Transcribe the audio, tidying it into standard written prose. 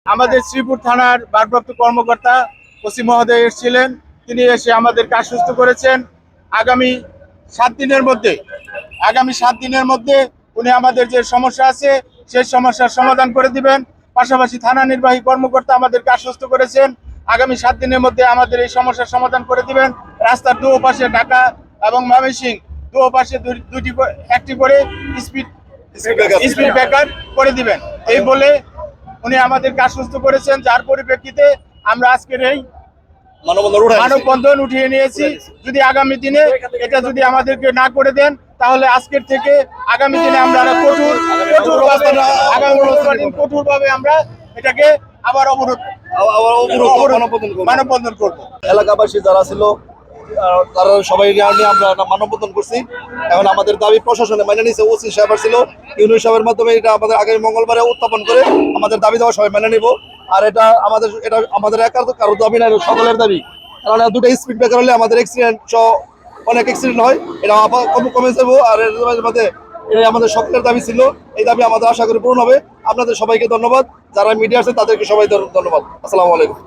আমাদের শ্রীপুর থানার ভারপ্রাপ্ত কর্মকর্তা ওসি মহোদয় এসেছিলেন। তিনি এসে আমাদেরকে আশ্বস্ত করেছেন আগামী 7 দিনের মধ্যে উনি আমাদের যে সমস্যা আছে সেই সমস্যার সমাধান করে দিবেন। পাশাপাশি থানা নির্বাহী কর্মকর্তা আমাদেরকে আশ্বস্ত করেছেন আগামী 7 দিনের মধ্যে আমাদের এই সমস্যার সমাধান করে দিবেন। রাস্তার দুপাশে ঢাকা এবং ময়মনসিংহ দুপাশে একটি করে স্পিড ব্রেকার করে দিবেন এই বলে উনি আমাদেরকে আশ্বস্ত করেছেন, যার পরিপ্রেক্ষিতে আমরা আজকের এই মানববন্ধন উঠিয়ে নিয়েছি। যদি আগামী দিনে এটা যদি আমাদেরকে না করে দেন তাহলে আজকের থেকে আগামী দিনে আমরা কঠোরভাবে আমরা এটাকে আবার মানববন্ধন করব। এলাকাবাসী যারা ছিল তারা সবাই নিয়ে আমরা মানববন্ধন করছি। এখন আমাদের দাবি প্রশাসনে মেনে নিয়েছে, ওসি সাহেব ছিল, ইউনিয়ন সাহেবের মাধ্যমে এটা আমাদের আগামী মঙ্গলবারে উত্থাপন করে আমাদের দাবি দেওয়া সবাই মেনে নিব। আর এটা আমাদের একার কারো দাবি না, সকলের দাবি। কারণ দুটো স্পিড ব্রেকার হলে আমাদের অ্যাক্সিডেন্ট অনেক অ্যাক্সিডেন্ট হয়, এটা কমে যাবো। আর এর মধ্যে এটা আমাদের সকলের দাবি ছিল, এই দাবি আমাদের আশা করি পূরণ হবে। আপনাদের সবাইকে ধন্যবাদ, যারা মিডিয়া আছে তাদেরকে সবাই ধন্যবাদ। আসসালামু আলাইকুম।